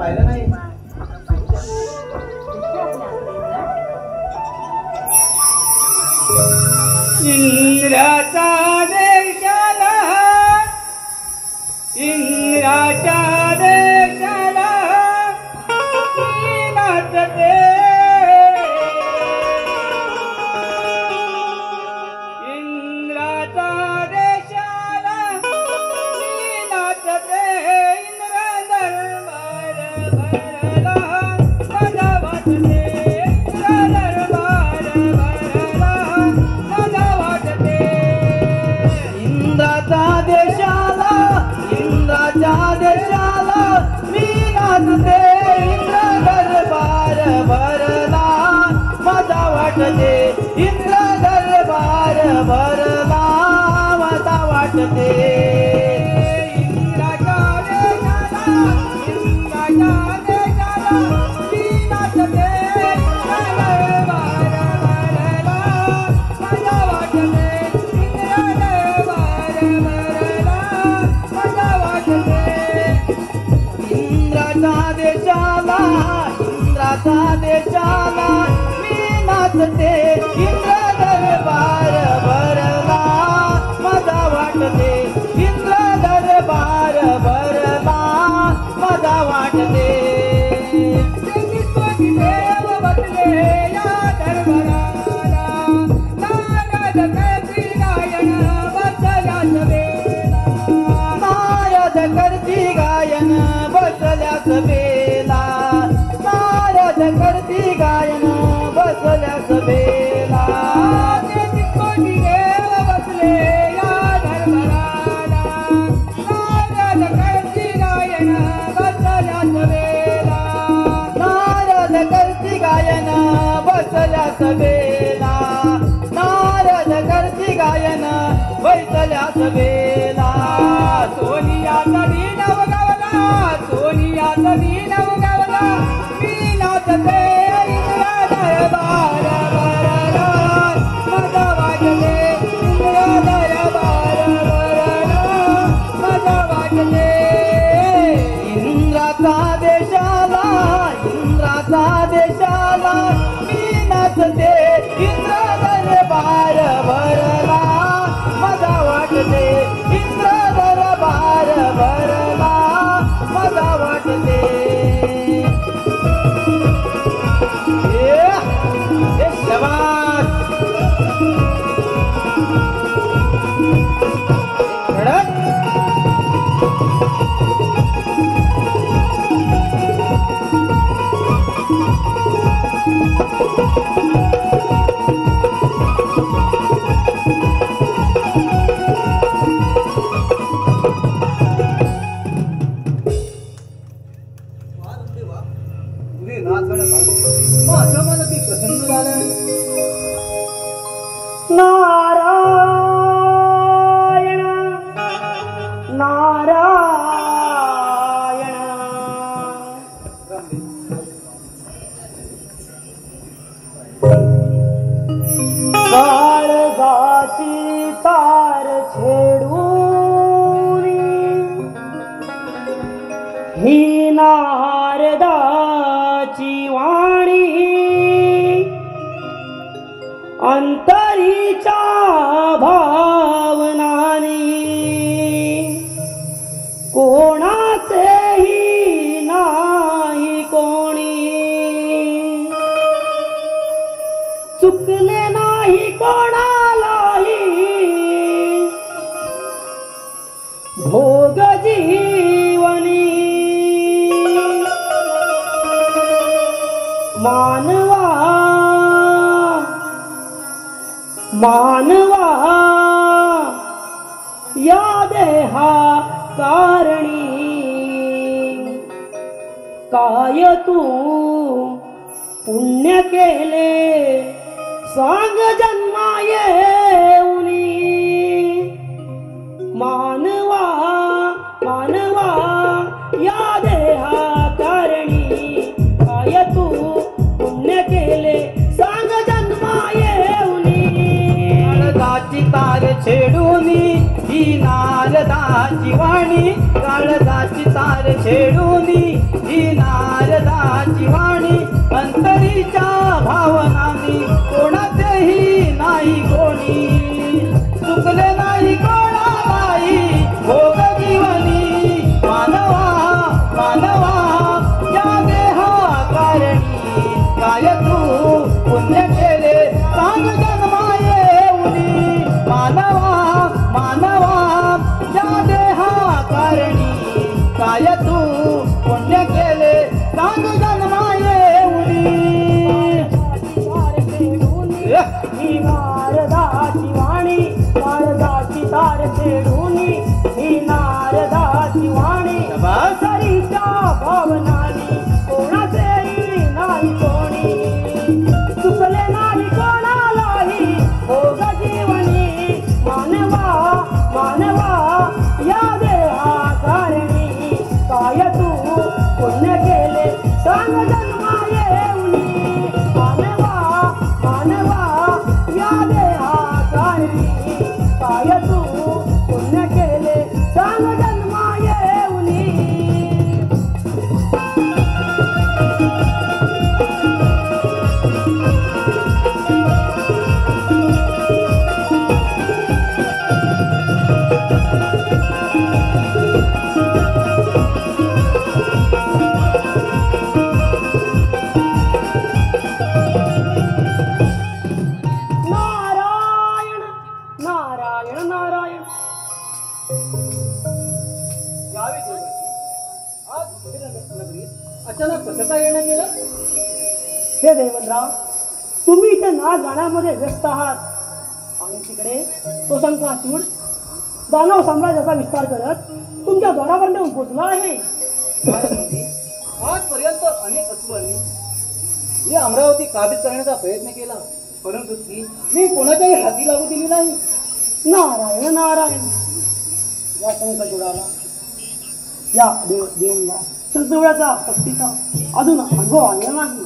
पाहिलं नाही. इंद्राचा देशाला इंद्राच्या देशाला मी नाचते. इंद्राचा देशाला मी नाचते. इंद्र दरबार भरला माझा वाटते. इंद्र दरबार भरला माझा वाटते. इंद्राच्या देशाला इंद्राच्या देशाला मी नाचते. इंद्र दरबार भरला माझा वाटते. इंद्र दरबार भरला माझा वाटते. इंद्राच्या देशाला इंद्राच्या देशाला मी नाचते. इंद्र दरबार भरला माझा वाटते. इंद्र दरबार भरला माझा वाटते. इंद्राच्या देशाला इंद्राच्या देशाला मी नाचते. इंद्र दरबार भरला माझा वाटते. इंद्र दरबार भरला माझा वाटते. तेवीस कोटी देव बसले या दरबाराला. नारद करती गायन बसल्यास वेला. नारद करती गायन बसल्यास बेला. नारद करती गायन बसल्यास बेला. तेवीस कोटी देव बसले या दरबाराला. नारद करती गायन बसल्यास वेला. नारद करती गायन बसल्यास बेला. नारद करती गायन बसल्यास बेला. सोनियाचा दिन उगवला. सोनियाचा दिन उगवला. मी नाचते. इंद्र दरबार भरला माझा वाटते. इंद्र दरबार भरला माझा वाटते. इंद्राचा देशाला इंद्राचा देशाला मी नाचते. इंद्र दरबार भरला माझा वाटते. इंद्र दरबार भरला माझा वाटते. ए शबाश. कडक. तुझे नाच गाणं पाहून माझं मन अगदी प्रसन्न झालं. नारायण नारायण. काळजाची तार छेडून ही नारदाची वाणी. अंतरीच्या भावनानी कोणाचेही नाही कोणी. चुकले नाही कोणालाही भोग जीवनी. मानवा मानवा या देहा कारणी. काय तू पुण्य केले सांग जन्मा येऊनी. मानवा मानवा या देहा कारणी. काय तू पुण्य केले सांग जन्मा येऊनी. काळजाची तार छेडूनी ही नारदाची वाणी. काळजाची तार छेडूनी ही नारदाची वाणी अंतरीच्या भावनांनी कोणाचेही नाही कोणी चुकले नाही कोणालाही भोग जीवनी मानवा मानवा या देहा कारणी काय तू पुण्य केले सांग जन्मा येऊनी मानवा मानवा या देहा कारणी काय तू पुण्य केले सांग जन्मा येऊनी ही नारदाची वाणी नारदाची तार छेडून ही नारदाची वाणी सरीच्या भावनानी कोणाचेही नाही कोणी चुकले नाही कोणालाही भोग जीवनी मानवा मानवा या देहा कारणी काय तू पुण्य केले सांग जन्मा येऊनी मानवा मानवा या देहा कारणी काय तू पुण्य केले सांग जन्मा येऊनी नारायण नारायण नारायण यावे देवर्षी. आज नगरीत अचानक कसं काय येणं गेलं? हे देवनराव तुम्ही इथे नाच गाण्यामध्ये व्यस्त आहात आणि तिकडे तो संकासूर दानव साम्राज्याचा विस्तार करत तुमच्या द्वारापर्यंत येऊन पोचला आहे. आजपर्यंत अनेक असुरांनी ही अमरावती काबीज करण्याचा प्रयत्न केला, परंतु ती मी कोणाच्याही हाती लागू दिली नाही. नारायण नारायण या संकटुराला या देऊला संतुळाचा शक्तीचा अजून अनुभव आला नाही.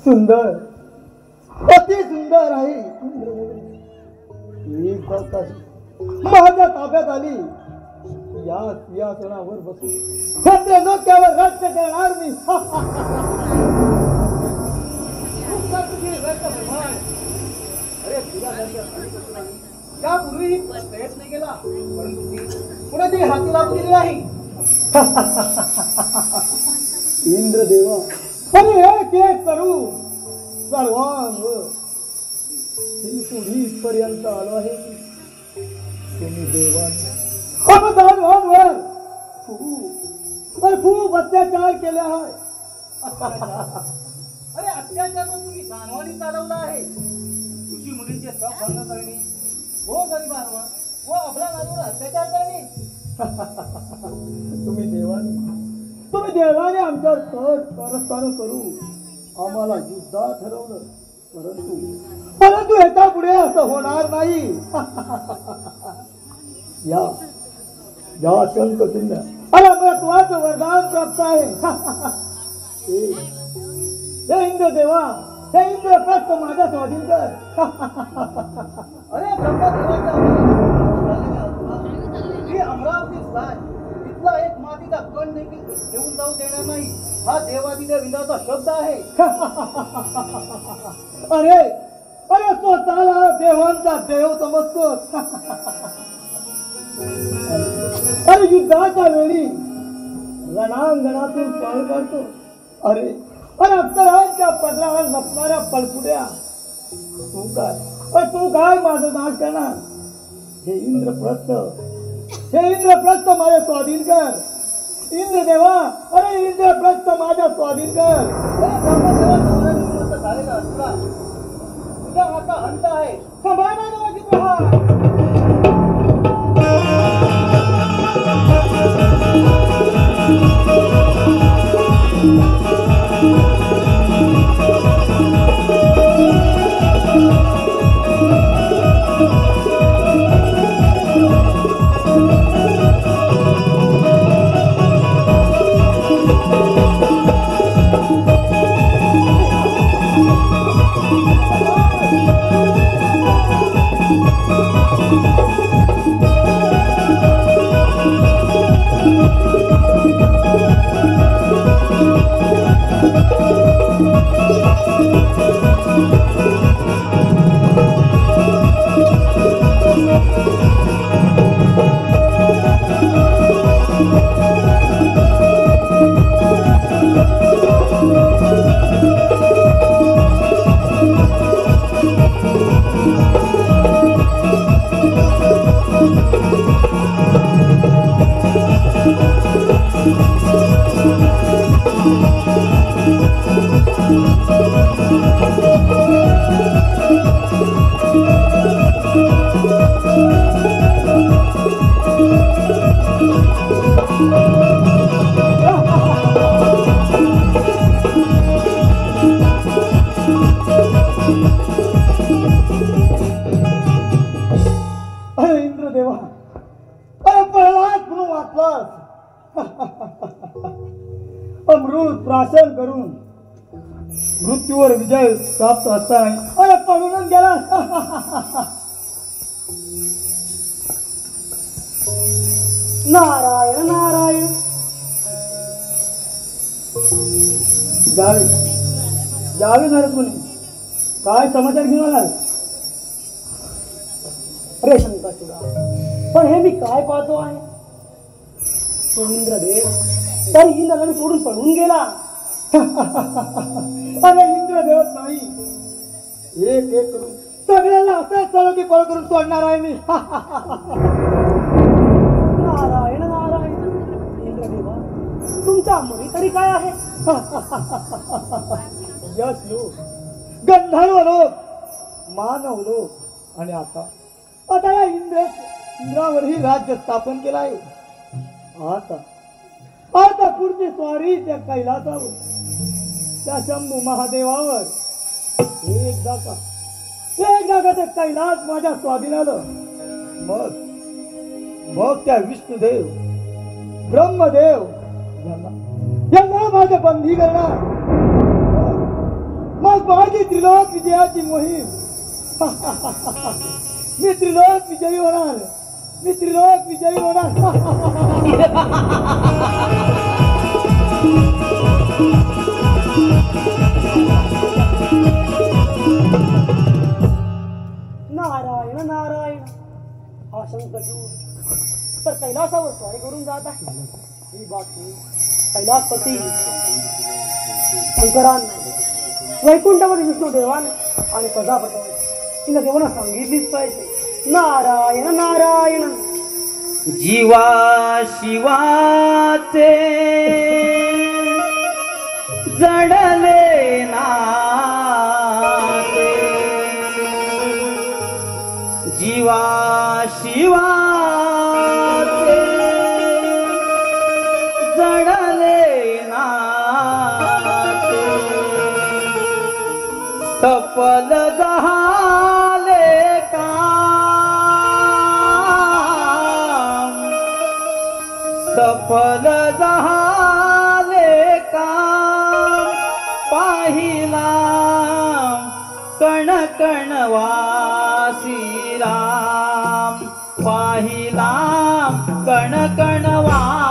सुंदर अति सुंदर आहे ही फक्त माझ्या ताब्यात आली या सिंहासनावर बसून सत्य डोक्यावर राज्य करणार मी. अरे तुझ्यासारख्या अनेक असुरांनी यापूर्वीही प्रयत्न केला, परंतु ती कोणाच्याही हाती लागू दिली नाही. इंद्रदेवा अरे एक एक करू सर्वांग पर्यंत आलो आहे. तुम्ही देवाने दानवांवर खूप अत्याचार केले आहे. अरे अत्याचार तुम्ही दानवानी चालवला आहे. ऋषी मुलींचे सब भंग करणे, वो गरिबांवर व आपल्या नारीवर अत्याचार करणे. तुम्ही देवाने आमच्यावर कट कारस्थान करू आम्हाला युद्धात ठरवलं, परंतु याच्या पुढे असं होणार नाही. या शंकरचिन्ह अरे महत्वाचं वरदान प्राप्त आहे. हे इंद्रदेवा हे इंद्रप्रस्थ माझ्या स्वाधीन कर. अरे ब्रह्मदेवाच्या ही अमरावती जाय, इथला एक मातीचा कण देखील घेऊन जाऊ देणार नाही. हा देवादिदेव इंद्राचा शब्द आहे. अरे अरे स्वतःला देवांचा देव समजतो. अरे युद्धाच्या वेळी रणांगणातून पळ काढतो. अरे अरे अप्सरांच्या पदरावर लपणाऱ्या पळपुड्या तू काय माझा नाश करणार. हे इंद्रप्रस्थ माझ्या स्वाधीन कर. इंद्रदेवा अरे इंद्रप्रस्थ माझ्या स्वाधीन कर. अरे ब्रह्मदेवाचा वरानिमित्त झालेला असला तुझा आता अंत आहे. समाधानाची प्रहार अरे इंद्रदेवा, अरे पळलास म्हणून वाचलास. अमृत प्राशन करून मृत्यूवर विजय प्राप्त असताना अरे पळूनच गेला. नारायण नारायण. जावे जावे नारद मुनी, काय समाचार घेऊन आलाय? अरे शंकरचूडा, पण हे मी काय पाहतो आहे? तो इंद्रदेव तर इंद्राने सोडून पळून गेला. अरे इंद्रदेवच नाही, एक एक करून सगळ्याला असंच चालू की पळ करून सोडणार आहे मी. नारायण नारायण. इंद्रदेवा, तुमच्या मनी तरी काय आहे? यश लोक, गंधर्व लोक, मानव लोक आणि आता आता या इंद्रावरही राज्य स्थापन केलं आहे. आता आता पुढची स्वारी त्या कैलासावर, त्या शंभू महादेवावर एकदा का ते कैलास माझ्या स्वाधीन आलं, मग त्या विष्णुदेव ब्रह्मदेव यांना माझं बंदी करणार. मग माझी त्रिलोक विजयाची मोहीम. मी त्रिलोक विजयी होणार, मी त्रिलोक विजयी होणार. नारायण नारायण. हा शंकरचूड तर कैलासावर स्वारी करून जात आहे. ही बातमी कैलासपती शंकरांना, वैकुंठामध्ये विष्णुदेवाने आणि प्रजापतीने तिला देवांना सांगितलीच पाहिजे. नारायण नारायण. जीवा शिवाचे जडले नाते, जीवा शिवाचे जडले नाते, सफल झाले काम, सफल झाले काम, पाहिला कण कण वासी राम, पाहिला कण कण वासी